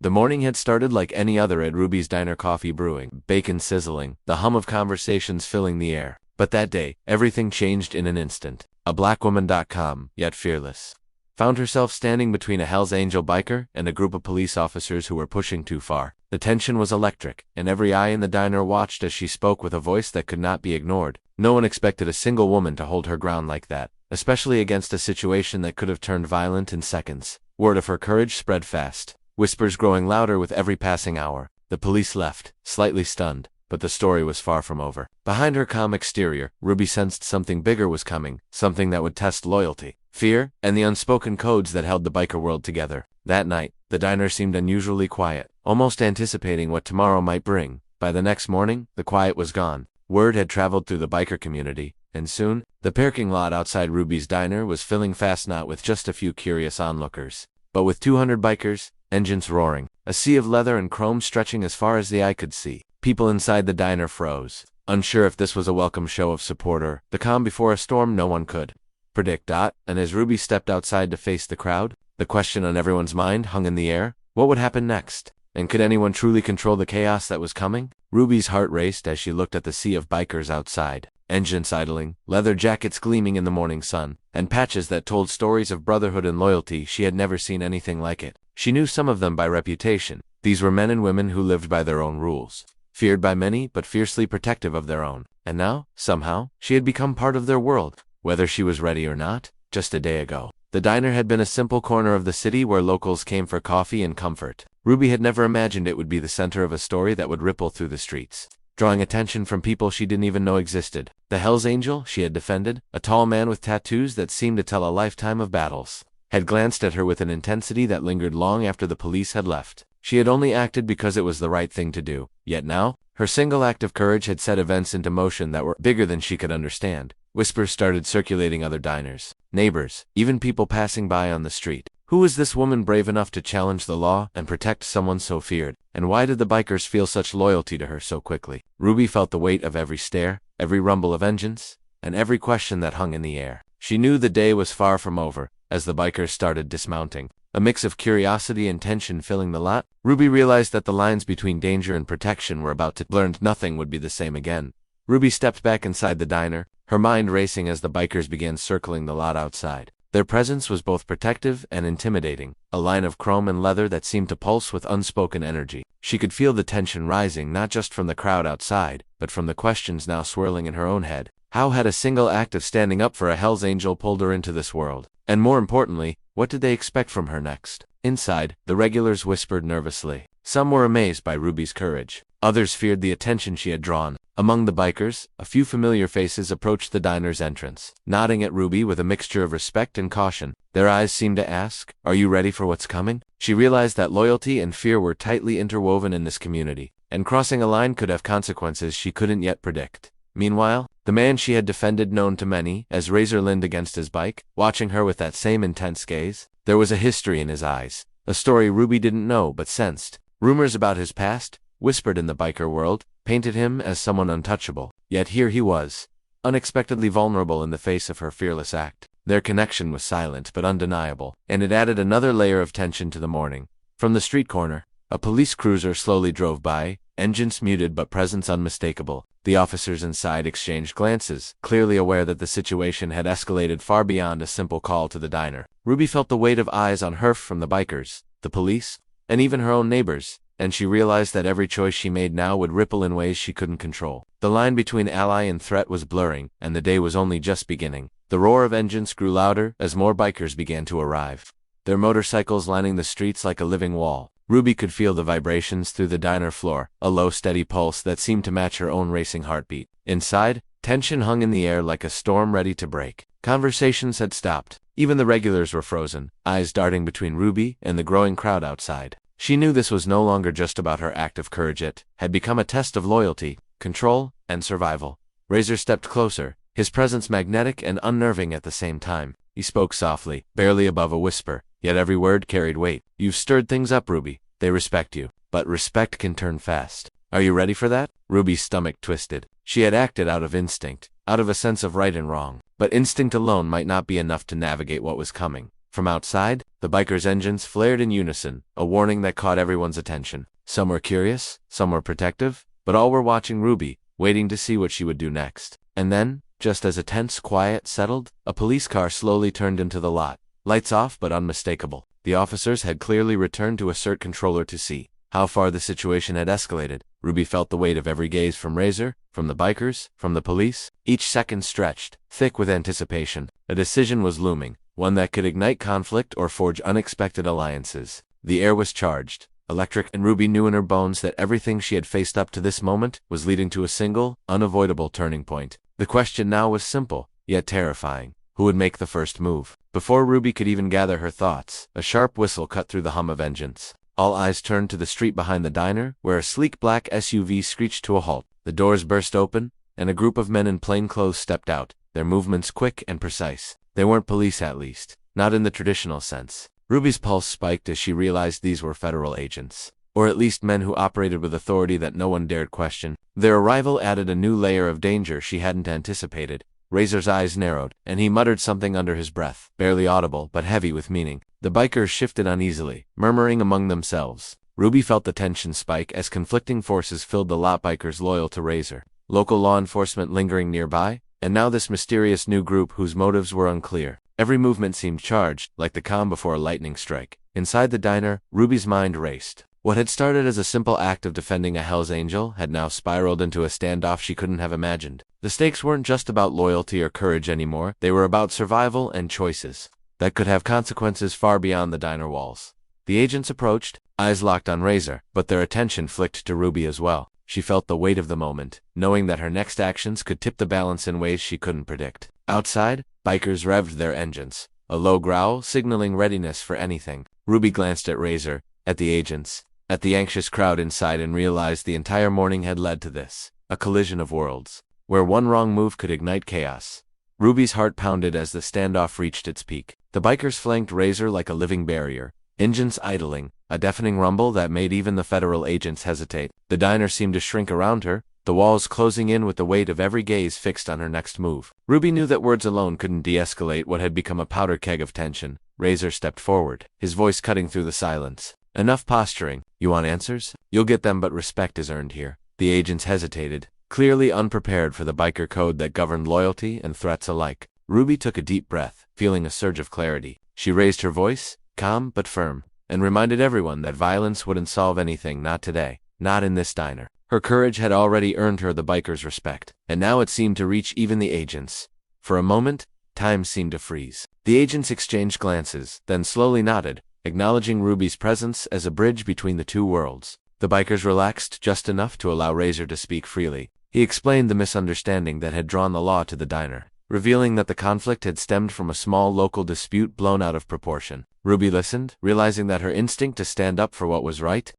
The morning had started like any other at Ruby's Diner, coffee brewing, bacon sizzling, the hum of conversations filling the air. But that day, everything changed in an instant. A blackwoman.com, yet fearless, found herself standing between a Hells Angel biker and a group of police officers who were pushing too far. The tension was electric, and every eye in the diner watched as she spoke with a voice that could not be ignored. No one expected a single woman to hold her ground like that, especially against a situation that could have turned violent in seconds. Word of her courage spread fast, whispers growing louder with every passing hour. The police left, slightly stunned, but the story was far from over. Behind her calm exterior, Ruby sensed something bigger was coming, something that would test loyalty, fear, and the unspoken codes that held the biker world together. That night, the diner seemed unusually quiet, almost anticipating what tomorrow might bring. By the next morning, the quiet was gone. Word had traveled through the biker community, and soon, the parking lot outside Ruby's Diner was filling fast, not with just a few curious onlookers, but with 200 bikers, engines roaring, a sea of leather and chrome stretching as far as the eye could see. People inside the diner froze, unsure if this was a welcome show of support or the calm before a storm no one could predict. And as Ruby stepped outside to face the crowd, the question on everyone's mind hung in the air: what would happen next? And could anyone truly control the chaos that was coming? Ruby's heart raced as she looked at the sea of bikers outside, engines idling, leather jackets gleaming in the morning sun, and patches that told stories of brotherhood and loyalty. She had never seen anything like it. She knew some of them by reputation. These were men and women who lived by their own rules, feared by many but fiercely protective of their own. And now, somehow, she had become part of their world, whether she was ready or not. Just a day ago, the diner had been a simple corner of the city where locals came for coffee and comfort. Ruby had never imagined it would be the center of a story that would ripple through the streets, drawing attention from people she didn't even know existed. The Hells Angel she had defended, a tall man with tattoos that seemed to tell a lifetime of battles, had glanced at her with an intensity that lingered long after the police had left. She had only acted because it was the right thing to do. Yet now, her single act of courage had set events into motion that were bigger than she could understand. Whispers started circulating, other diners, neighbors, even people passing by on the street. Who was this woman brave enough to challenge the law and protect someone so feared? And why did the bikers feel such loyalty to her so quickly? Ruby felt the weight of every stare, every rumble of engines, and every question that hung in the air. She knew the day was far from over. As the bikers started dismounting, a mix of curiosity and tension filling the lot, Ruby realized that the lines between danger and protection were about to blur. Nothing would be the same again. Ruby stepped back inside the diner, her mind racing as the bikers began circling the lot outside. Their presence was both protective and intimidating, a line of chrome and leather that seemed to pulse with unspoken energy. She could feel the tension rising, not just from the crowd outside, but from the questions now swirling in her own head. How had a single act of standing up for a Hells Angel pulled her into this world? And more importantly, what did they expect from her next? Inside, the regulars whispered nervously. Some were amazed by Ruby's courage. Others feared the attention she had drawn. Among the bikers, a few familiar faces approached the diner's entrance, nodding at Ruby with a mixture of respect and caution. Their eyes seemed to ask, "Are you ready for what's coming?" She realized that loyalty and fear were tightly interwoven in this community, and crossing a line could have consequences she couldn't yet predict. Meanwhile, the man she had defended, known to many as Razor, leaned against his bike, watching her with that same intense gaze. There was a history in his eyes, a story Ruby didn't know but sensed. Rumors about his past, whispered in the biker world, painted him as someone untouchable. Yet here he was, unexpectedly vulnerable in the face of her fearless act. Their connection was silent but undeniable, and it added another layer of tension to the morning. From the street corner, a police cruiser slowly drove by, engines muted but presence unmistakable. The officers inside exchanged glances, clearly aware that the situation had escalated far beyond a simple call to the diner. Ruby felt the weight of eyes on her from the bikers, the police, and even her own neighbors, and she realized that every choice she made now would ripple in ways she couldn't control. The line between ally and threat was blurring, and the day was only just beginning. The roar of engines grew louder as more bikers began to arrive, their motorcycles lining the streets like a living wall. Ruby could feel the vibrations through the diner floor, a low, steady pulse that seemed to match her own racing heartbeat. Inside, tension hung in the air like a storm ready to break. Conversations had stopped. Even the regulars were frozen, eyes darting between Ruby and the growing crowd outside. She knew this was no longer just about her act of courage. It had become a test of loyalty, control, and survival. Razor stepped closer, his presence magnetic and unnerving at the same time. He spoke softly, barely above a whisper, yet every word carried weight. "You've stirred things up, Ruby. They respect you. But respect can turn fast. Are you ready for that?" Ruby's stomach twisted. She had acted out of instinct, out of a sense of right and wrong. But instinct alone might not be enough to navigate what was coming. From outside, The bikers' engines flared in unison, a warning that caught everyone's attention. Some were curious, some were protective, but all were watching Ruby, waiting to see what she would do next. And then, just as a tense quiet settled, a police car slowly turned into the lot. Lights off but unmistakable. The officers had clearly returned to assert controller to see how far the situation had escalated. Ruby felt the weight of every gaze from Razor, from the bikers, from the police. Each second stretched, thick with anticipation. A decision was looming, one that could ignite conflict or forge unexpected alliances. The air was charged, electric, and Ruby knew in her bones that everything she had faced up to this moment was leading to a single, unavoidable turning point. The question now was simple, yet terrifying. Who would make the first move? Before Ruby could even gather her thoughts, a sharp whistle cut through the hum of engines. All eyes turned to the street behind the diner, where a sleek black SUV screeched to a halt. The doors burst open, and a group of men in plain clothes stepped out, their movements quick and precise. They weren't police, at least, not in the traditional sense. Ruby's pulse spiked as she realized these were federal agents, or at least men who operated with authority that no one dared question. Their arrival added a new layer of danger she hadn't anticipated. Razor's eyes narrowed, and he muttered something under his breath, barely audible but heavy with meaning. The bikers shifted uneasily, murmuring among themselves. Ruby felt the tension spike as conflicting forces filled the lot. Bikers loyal to Razor, local law enforcement lingering nearby, and now this mysterious new group whose motives were unclear. Every movement seemed charged, like the calm before a lightning strike. Inside the diner, Ruby's mind raced. What had started as a simple act of defending a Hell's Angel had now spiraled into a standoff she couldn't have imagined. The stakes weren't just about loyalty or courage anymore, they were about survival and choices that could have consequences far beyond the diner walls. The agents approached, eyes locked on Razor, but their attention flicked to Ruby as well. She felt the weight of the moment, knowing that her next actions could tip the balance in ways she couldn't predict. Outside, bikers revved their engines, a low growl signaling readiness for anything. Ruby glanced at Razor, at the agents, at the anxious crowd inside, and realized the entire morning had led to this, a collision of worlds, where one wrong move could ignite chaos. Ruby's heart pounded as the standoff reached its peak. The bikers flanked Razor like a living barrier, engines idling, a deafening rumble that made even the federal agents hesitate. The diner seemed to shrink around her, the walls closing in with the weight of every gaze fixed on her next move. Ruby knew that words alone couldn't de-escalate what had become a powder keg of tension. Razor stepped forward, his voice cutting through the silence. Enough posturing. You want answers? You'll get them, but respect is earned here. The agents hesitated, clearly unprepared for the biker code that governed loyalty and threats alike. Ruby took a deep breath, feeling a surge of clarity. She raised her voice, calm but firm, and reminded everyone that violence wouldn't solve anything, not today, not in this diner. Her courage had already earned her the bikers' respect, and now it seemed to reach even the agents. For a moment, time seemed to freeze. The agents exchanged glances, then slowly nodded, acknowledging Ruby's presence as a bridge between the two worlds. The bikers relaxed just enough to allow Razor to speak freely. He explained the misunderstanding that had drawn the law to the diner, revealing that the conflict had stemmed from a small local dispute blown out of proportion. Ruby listened, realizing that her instinct to stand up for what was right